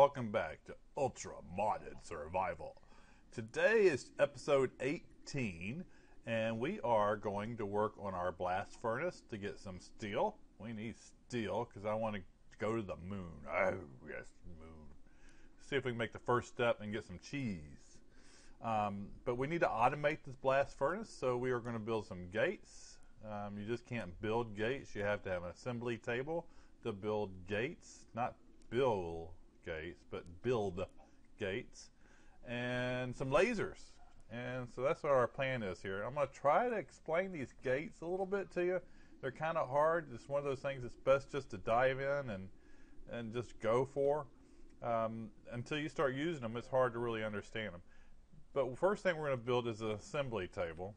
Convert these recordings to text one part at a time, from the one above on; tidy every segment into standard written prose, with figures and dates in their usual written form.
welcome back to Ultra Modded Survival. Today is episode 18, and we are going to work on our blast furnace to get some steel. We need steel because I want to go to the moon. Oh, yes, moon. See if we can make the first step and get some cheese. But we need to automate this blast furnace, so we are going to build some gates. You just can't build gates. You have to have an assembly table to build gates, not build gates, but build gates, and some lasers. And so that's what our plan is here. I'm going to try to explain these gates a little bit to you. They're kind of hard. It's one of those things that's best just to dive in and just go for. Until you start using them, it's hard to really understand them. But the first thing we're going to build is an assembly table.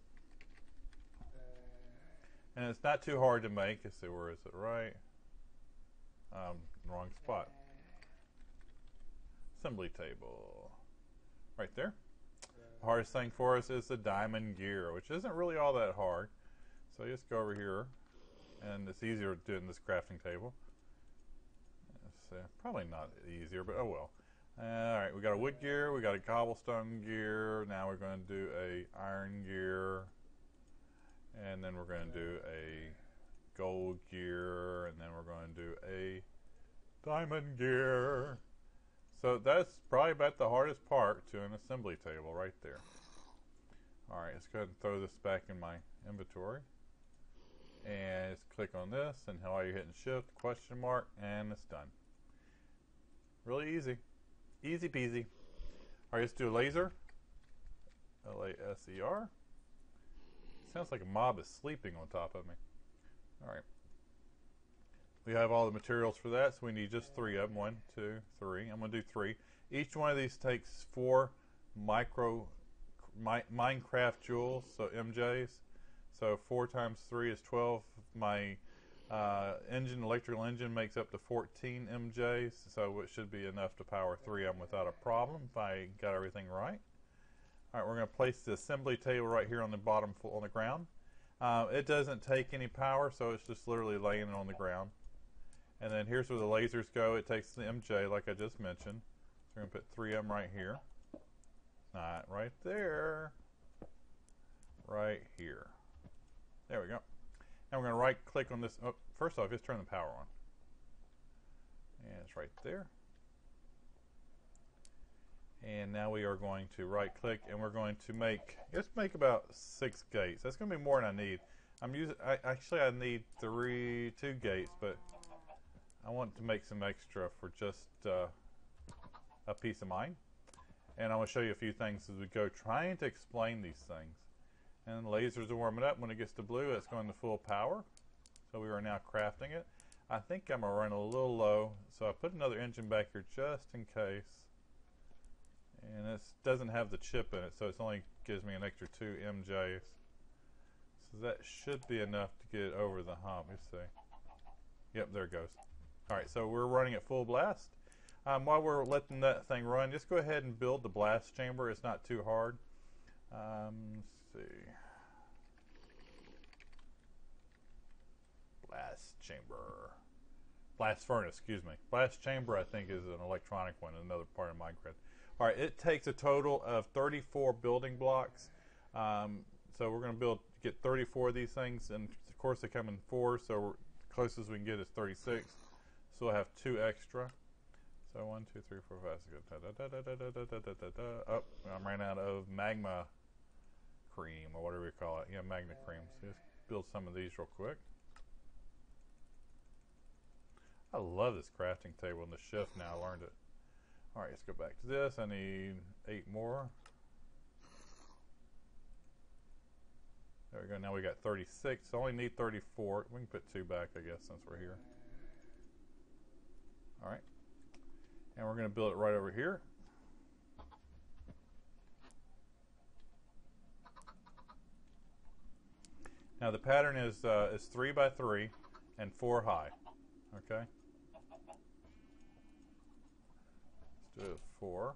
And it's not too hard to make. Let's see, where is it? Right. Wrong spot. Assembly table. Right there. The hardest thing for us is the diamond gear, which isn't really all that hard. So you just go over here, and it's easier to do it in this crafting table. Probably not easier, but oh well. Alright, we got a wood gear, we got a cobblestone gear, now we're going to do a iron gear, and then we're going to do a gold gear, and then we're going to do a diamond gear. So that's probably about the hardest part to an assembly table right there. Alright, let's go ahead and throw this back in my inventory. And just click on this, and while you're hitting shift, question mark, and it's done. Really easy. Easy peasy. Alright, let's do a laser. L-A-S-E-R. Sounds like a mob is sleeping on top of me. Alright. We have all the materials for that, so we need just 3 of them. 1, 2, 3. I'm going to do 3. Each one of these takes 4 Minecraft joules, so MJs. So 4 times 3 is 12. My electrical engine makes up to 14 MJs, so it should be enough to power 3 of them without a problem if I got everything right. Alright, we're going to place the assembly table right here on the bottom on the ground. It doesn't take any power, so it's just literally laying it on the ground. And then here's where the lasers go. It takes the MJ like I just mentioned. So we're going to put 3 of them right here. Not right there. Right here. There we go. And we're going to right click on this. Oh, first off, just turn the power on. And it's right there. And now we are going to right click, and we're going to let's make about 6 gates. That's going to be more than I need. Actually I need 2 gates, but I want to make some extra for just a peace of mind. And I'm going to show you a few things as we go, trying to explain these things. And the lasers are warming up. When it gets to blue, it's going to full power. So we are now crafting it. I think I'm going to run a little low, so I put another engine back here just in case. And this doesn't have the chip in it, so it only gives me an extra 2 MJs. So that should be enough to get it over the hump. Let's see. Yep, there it goes. Alright, so we're running at full blast. While we're letting that thing run, just go ahead and build the blast chamber. It's not too hard. Let's see. Blast chamber. Blast furnace, excuse me. Blast chamber, I think, is an electronic one, another part of Minecraft. Alright, it takes a total of 34 building blocks. So we're going to get 34 of these things, and of course they come in 4, so the closest we can get is 36. So we'll have 2 extra. So 1, 2, 3, 4, 5, 6. Oh, I ran out of magma cream, or whatever you call it. Yeah, magma cream. So just build some of these real quick. I love this crafting table and the shift now. I learned it. Alright, let's go back to this. I need 8 more. There we go. Now we got 36. So I only need 34. We can put 2 back, I guess, since we're here. Alright. And we're going to build it right over here. Now the pattern is 3 by 3 and 4 high. Okay. Let's do it 4.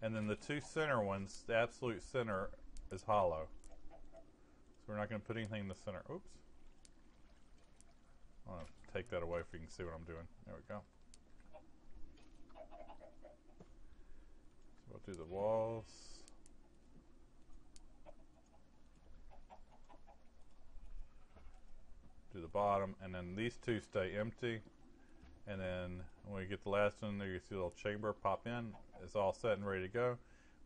And then the 2 center ones, the absolute center is hollow. So we're not going to put anything in the center. Oops. I want to take that away if you can see what I'm doing. There we go. So we'll do the walls. Do the bottom, and then these two stay empty. And then when we get the last one there, you see a little chamber pop in. It's all set and ready to go.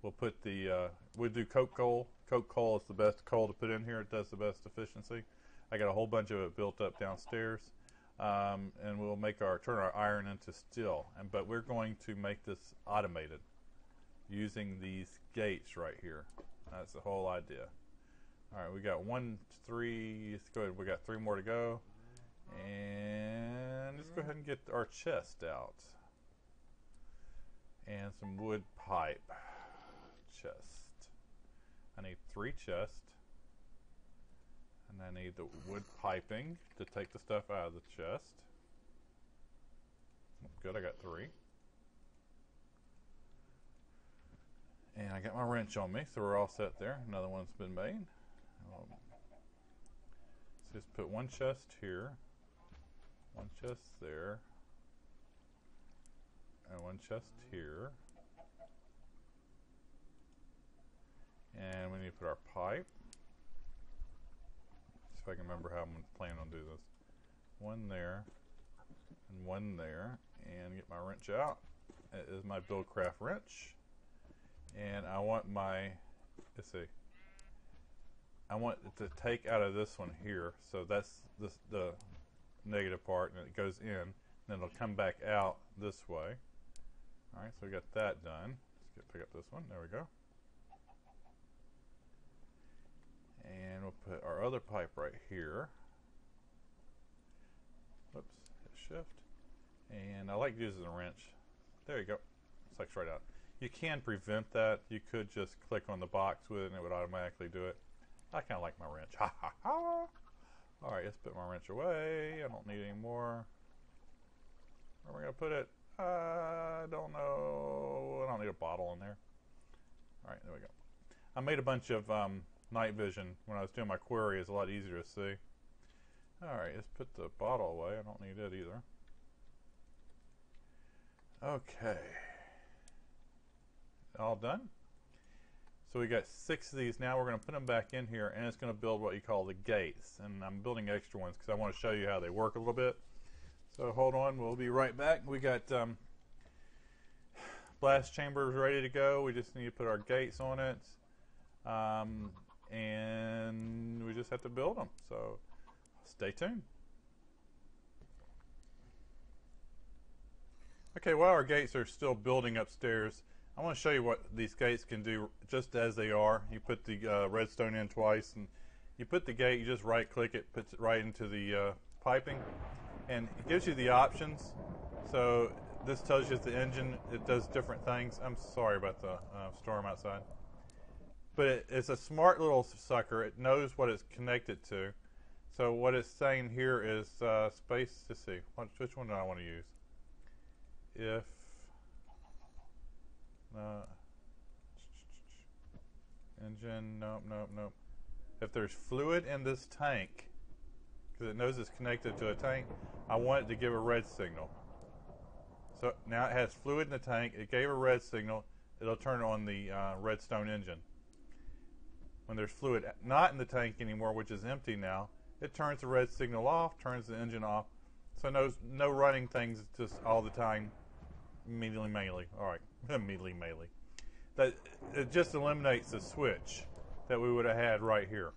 We'll put the, we'll do coke coal. Coke coal is the best coal to put in here. It does the best efficiency. I got a whole bunch of it built up downstairs. And we'll make turn our iron into steel. But we're going to make this automated using these gates right here. That's the whole idea. All right, we got 1, 3, let's go ahead. We got 3 more to go. And let's go ahead and get our chest out. And some wood pipe. Chest. I need 3 chests. And I need the wood piping to take the stuff out of the chest. Good, I got 3. And I got my wrench on me, so we're all set there. Another one's been made. So just put 1 chest here, 1 chest there, and 1 chest here. And we need to put our pipe. See if I can remember how I'm planning on doing this. 1 there, and 1 there, and get my wrench out. It is my BuildCraft wrench. And I want my, let's see, I want it to take out of this one here. So that's the negative part, and it goes in, and then it'll come back out this way. All right, so we got that done. Let's pick up this one. There we go. And we'll put our other pipe right here. Whoops, hit shift. And I like using a wrench. There you go. Sucks right out. You can prevent that. You could just click on the box with it and it would automatically do it. I kind of like my wrench. Ha ha ha! Alright, let's put my wrench away. I don't need any more. Where am I going to put it? I don't know. I don't need a bottle in there. Alright, there we go. I made a bunch of night vision when I was doing my query. It's a lot easier to see. Alright, let's put the bottle away. I don't need it either. Okay. All done. So we got 6 of these now. We're going to put them back in here, and it's going to build what you call the gates. And I'm building extra ones because I want to show you how they work a little bit. So hold on, we'll be right back. We got blast chambers ready to go. We just need to put our gates on it, and we just have to build them. So stay tuned. Okay, while our gates are still building upstairs, I want to show you what these gates can do just as they are. You put the redstone in twice, and you put the gate, you just right click it, puts it right into the piping, and it gives you the options. So this tells you the engine, it does different things. I'm sorry about the storm outside. But it's a smart little sucker. It knows what it's connected to. So what it's saying here is space, let's see, which one do I want to use? If engine, nope. If there's fluid in this tank, because it knows it's connected to a tank, I want it to give a red signal. So now it has fluid in the tank. It gave a red signal. It'll turn on the redstone engine. When there's fluid not in the tank anymore, which is empty now, it turns the red signal off, turns the engine off. So no running things just all the time. Mealy. All right, mealy. That it just eliminates the switch that we would have had right here,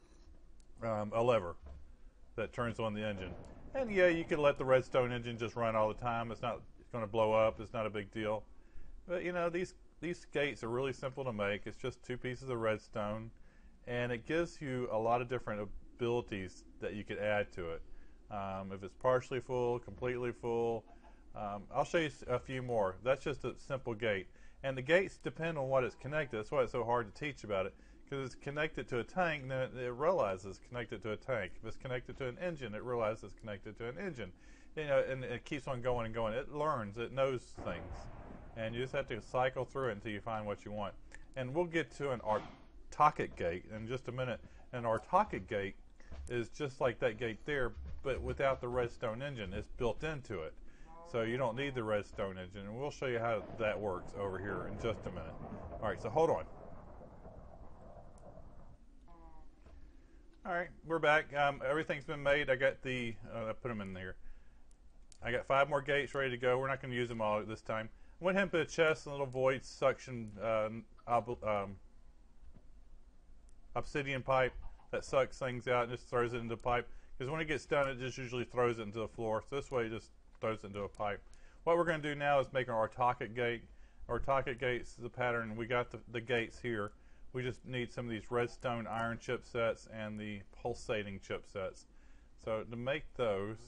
a lever that turns on the engine. And yeah, you could let the redstone engine just run all the time. It's going to blow up. It's not a big deal. But you know, these gates are really simple to make. It's just 2 pieces of redstone, and it gives you a lot of different abilities that you could add to it. If it's partially full, completely full. I'll show you a few more. That's just a simple gate. And the gates depend on what it's connected. That's why it's so hard to teach about it. Because it's connected to a tank, then it realizes it's connected to a tank. If it's connected to an engine, it realizes it's connected to an engine. You know, and it keeps on going and going. It learns. It knows things. And you just have to cycle through it until you find what you want. And we'll get to an Autarchic gate in just a minute. An Autarchic gate is just like that gate there, but without the redstone engine. It's built into it. So you don't need the redstone engine, and we'll show you how that works over here in just a minute. All right, so hold on. All right, we're back. Everything's been made. I got the, I put them in there. I got 5 more gates ready to go. We're not going to use them all this time. I went ahead and put a chest and a little void suction obsidian pipe that sucks things out and just throws it into the pipe. Because when it gets done, it just usually throws it into the floor. So this way, it just throws it into a pipe. What we're going to do now is make an Autarchic gate. Autarchic gates is a pattern. We got the gates here. We just need some of these redstone iron chipsets and the pulsating chipsets. So to make those,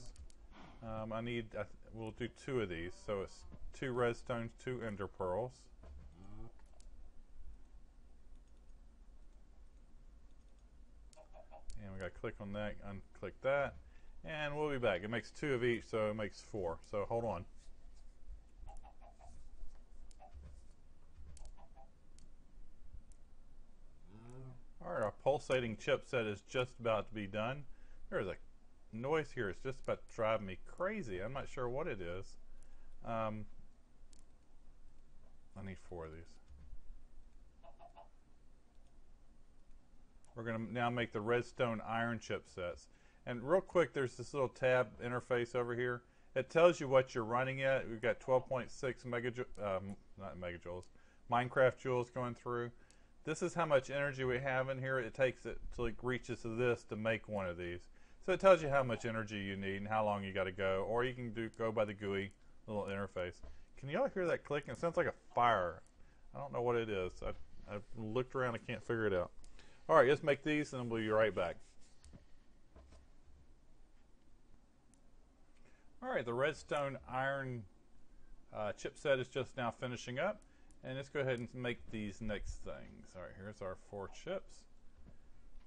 we'll do 2 of these. So it's 2 redstones, 2 ender pearls. And we got to click on that, unclick that, and we'll be back. It makes 2 of each, so it makes 4. So hold on. All right, our pulsating chipset is just about to be done. There's a noise here. It's just about to drive me crazy. I'm not sure what it is. I need 4 of these. We're going to now make the redstone iron chipsets. And real quick, there's this little tab interface over here. It tells you what you're running at. We've got 12.6 not megajoules, Minecraft joules going through. This is how much energy we have in here. It takes it till it reaches to this to make one of these. So it tells you how much energy you need and how long you got to go. Or you can go by the GUI little interface. Can y'all hear that clicking? It sounds like a fire. I don't know what it is. I've looked around. I can't figure it out. All right, let's make these and we'll be right back. All right, the redstone iron chipset is just now finishing up. And let's go ahead and make these next things. All right, here's our 4 chips.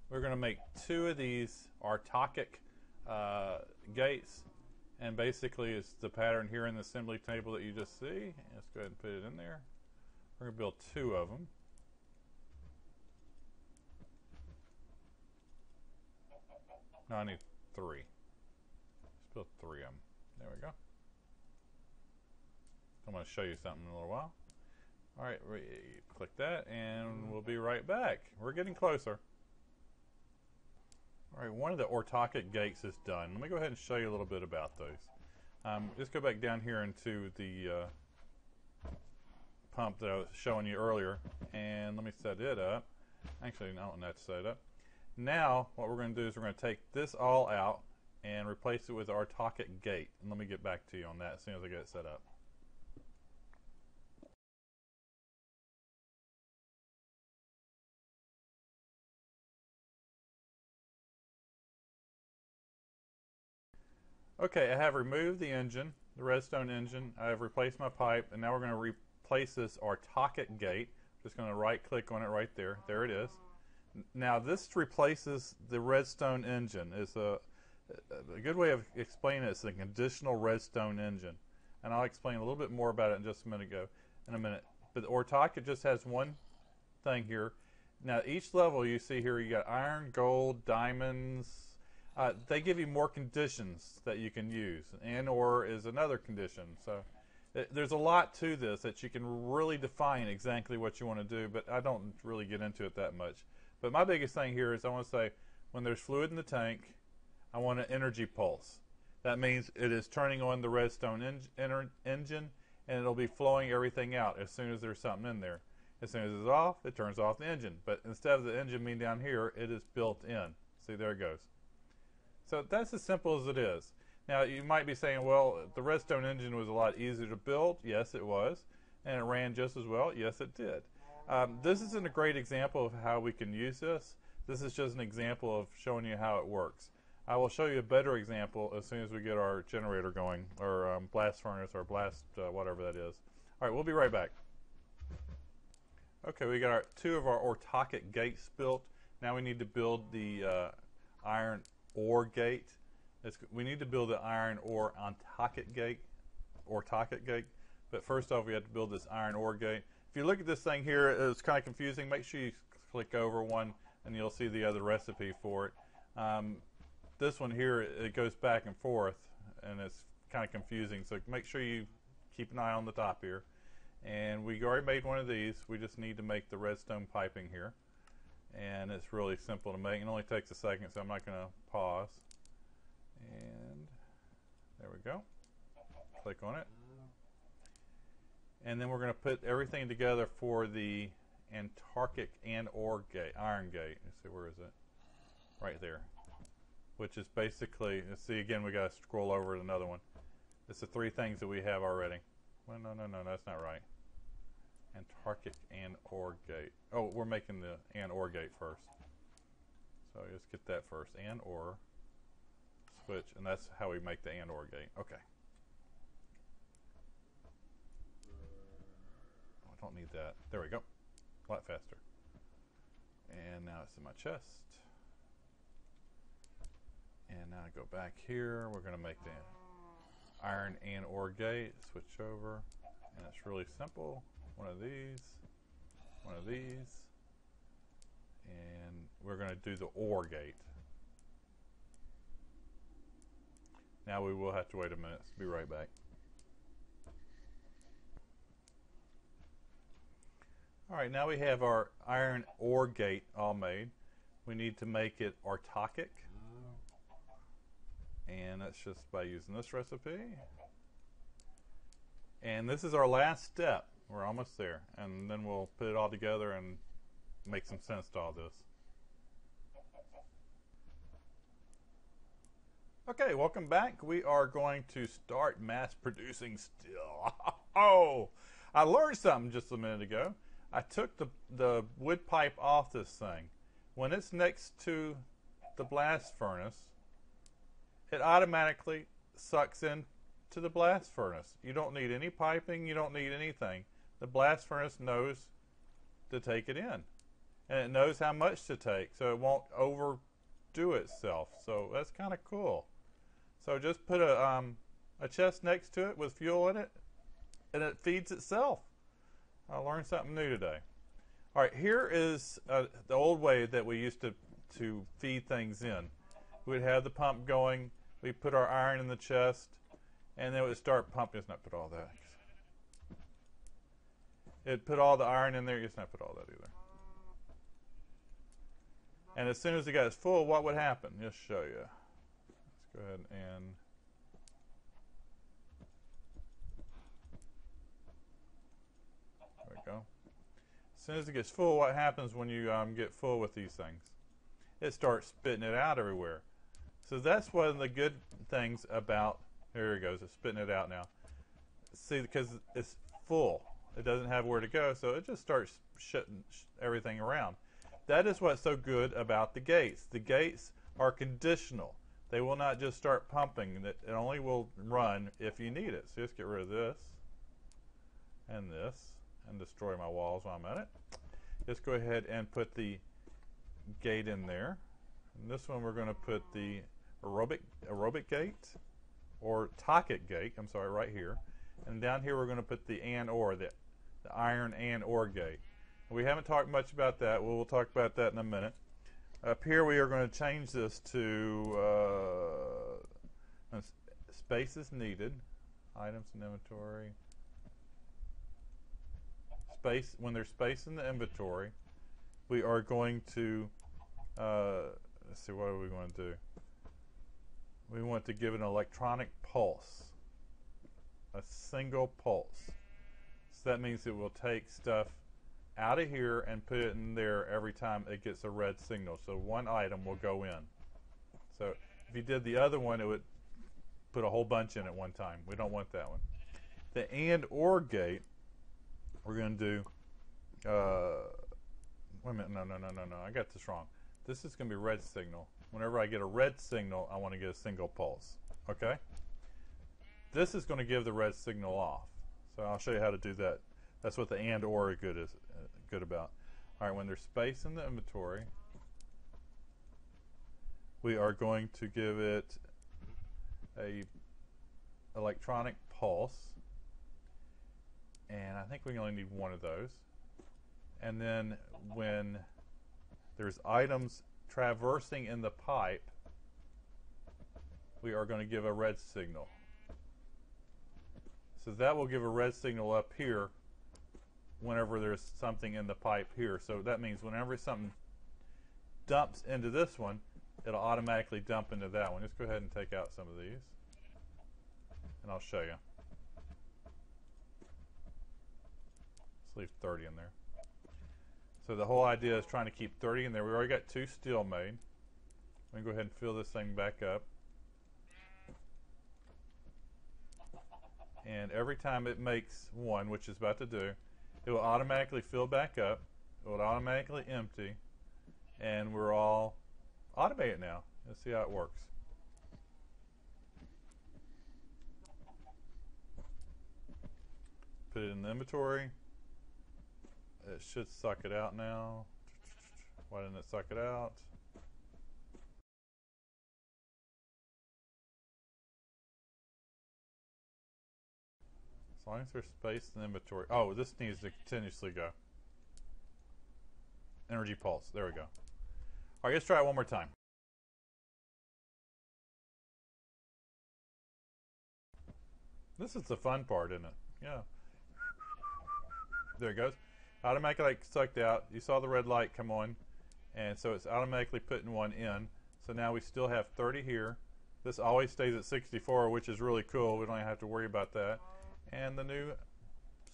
We're going to make 2 of these Autarchic gates. And basically, it's the pattern here in the assembly table that you just see. Let's go ahead and put it in there. We're going to build 2 of them. No, I need 3. Let's build 3 of them. There we go. I'm going to show you something in a little while. All right, click that, and we'll be right back. We're getting closer. All right, one of the Autarchic gates is done. Let me go ahead and show you a little bit about those. Just go back down here into the pump that I was showing you earlier, and let me set it up. Actually, I don't want that to set it up. Now, what we're going to do is we're going to take this all out and replace it with our Autarchic gate. And let me get back to you on that as soon as I get it set up. Okay, I have removed the engine, the redstone engine. I have replaced my pipe, and now we're going to replace this Autarchic gate. Just going to right-click on it right there. There it is. Now this replaces the redstone engine. It's a good way of explaining it. It's a conditional redstone engine, and I'll explain a little bit more about it in just a minute. But the Autarchic just has one thing here. Now each level you see here, you got iron, gold, diamonds. They give you more conditions that you can use, and or is another condition. So there's a lot to this that you can really define exactly what you want to do, but I don't really get into it that much. But my biggest thing here is I want to say when there's fluid in the tank, I want an energy pulse. That means it is turning on the redstone engine, and it'll be flowing everything out as soon as there's something in there. As soon as it's off, it turns off the engine. But instead of the engine being down here, it is built in. See, there it goes. So that's as simple as it is. Now, you might be saying, well, the redstone engine was a lot easier to build. Yes, it was. And it ran just as well. Yes, it did. This isn't a great example of how we can use this. This is just an example of showing you how it works. I will show you a better example as soon as we get our generator going, or blast furnace, or blast whatever that is. All right, we'll be right back. Okay, we got 2 of our Autarchic gates built. Now we need to build the iron ore gate. We need to build the iron ore Autarchic gate. But first off, we have to build this iron ore gate. If you look at this thing here, it's kind of confusing. Make sure you click over one, and you'll see the other recipe for it. This one here, it goes back and forth, and it's kind of confusing. So make sure you keep an eye on the top here. And we already made one of these. We just need to make the redstone piping here. And it's really simple to make. It only takes a second, so I'm not going to pause. And there we go. Click on it. And then we're going to put everything together for the Autarchic and or gate, iron gate. Let's see, where is it? Right there. Which is basically, let's see again, we got to scroll over to another one. It's the three things that we have already. Well, no, that's not right. Autarchic and or gate. Oh, we're making the and or gate first. So let's get that first. And or switch, and that's how we make the and or gate. Okay. I don't need that. There we go. A lot faster. And now it's in my chest. And now I go back here. We're going to make the iron and or gate. Switch over. And it's really simple. One of these. One of these. And we're going to do the or gate. Now we will have to wait a minute. Be right back. Alright, now we have our iron ore gate all made. We need to make it autarchic. And that's just by using this recipe. And this is our last step. We're almost there. And then we'll put it all together and make some sense to all this. Okay, welcome back. We are going to start mass producing steel. Oh, I learned something just a minute ago. I took the wood pipe off this thing. When it's next to the blast furnace, it automatically sucks into the blast furnace. You don't need any piping, you don't need anything. The blast furnace knows to take it in. And it knows how much to take, so it won't overdo itself. So that's kind of cool. So just put a chest next to it with fuel in it, and it feeds itself. I learned something new today. All right, here is the old way that we used to feed things in. We'd have the pump going, we'd put our iron in the chest, and then it would start pumping. Let's not put all that. It'd put all the iron in there. Let's not put all that either. And as soon as it got full, what would happen? Just show you. Let's go ahead and... go. As soon as it gets full, what happens when you get full with these things? It starts spitting it out everywhere. So that's one of the good things about, here it goes, it's spitting it out now. See, because it's full. It doesn't have where to go, so it just starts shutting everything around. That is what's so good about the gates. The gates are conditional. They will not just start pumping. It only will run if you need it. So just get rid of this and this. And destroy my walls while I'm at it. Just go ahead and put the gate in there. And this one we're going to put the aerobic gate, or Autarchic gate, I'm sorry, right here. And down here we're going to put the and or, the iron and or gate. We haven't talked much about that. We'll talk about that in a minute. Up here we are going to change this to space is needed. Items in inventory. Space, when there's space in the inventory, we are going to let's see, what are we going to do? We want to give an electronic pulse, a single pulse. So that means it will take stuff out of here and put it in there every time it gets a red signal. So one item will go in. So if you did the other one, it would put a whole bunch in at one time. We don't want that one. The and or gate, we're going to do, wait a minute, no, I got this wrong. This is going to be red signal. Whenever I get a red signal, I want to get a single pulse, okay? This is going to give the red signal off. So I'll show you how to do that. That's what the and or is good about. All right, when there's space in the inventory, we are going to give it a electronic pulse. And I think we only need one of those. And then when there's items traversing in the pipe, we are going to give a red signal. So that will give a red signal up here whenever there's something in the pipe here. So that means whenever something dumps into this one, it'll automatically dump into that one. Let's go ahead and take out some of these, and I'll show you. Let's leave 30 in there. So the whole idea is trying to keep 30 in there. We already got 2 steel made. Let me go ahead and fill this thing back up. And every time it makes one, which it's about to do, it will automatically fill back up. It will automatically empty. And we're all automated now. Let's see how it works. Put it in the inventory. It should suck it out now. Why didn't it suck it out? As long as there's space in the inventory. Oh, this needs to continuously go. Energy pulse. There we go. All right, let's try it one more time. This is the fun part, isn't it? Yeah. There it goes. Automatically sucked out. You saw the red light come on, and so it's automatically putting one in. So now we still have 30 here. This always stays at 64, which is really cool. We don't have to worry about that. And the new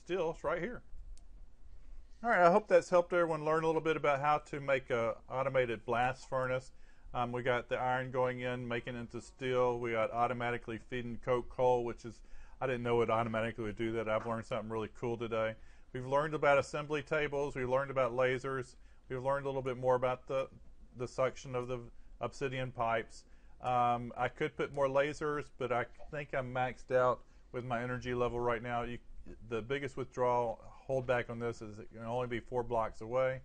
steel is right here. All right, I hope that's helped everyone learn a little bit about how to make a automated blast furnace. We got the iron going in, making it into steel. We got automatically feeding coke coal, which is, I didn't know it automatically would do that. I've learned something really cool today. We've learned about assembly tables. We've learned about lasers. We've learned a little bit more about the suction of the obsidian pipes. I could put more lasers, but I think I'm maxed out with my energy level right now. The biggest withdrawal holdback on this is it can only be 4 blocks away.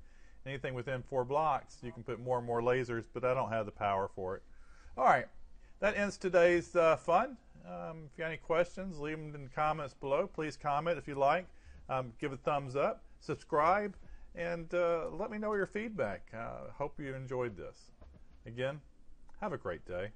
Anything within 4 blocks, you can put more and more lasers, but I don't have the power for it. All right, that ends today's fun. If you have any questions, leave them in the comments below. Please comment if you like. Give a thumbs up, subscribe, and let me know your feedback. Hope you enjoyed this. Again, have a great day.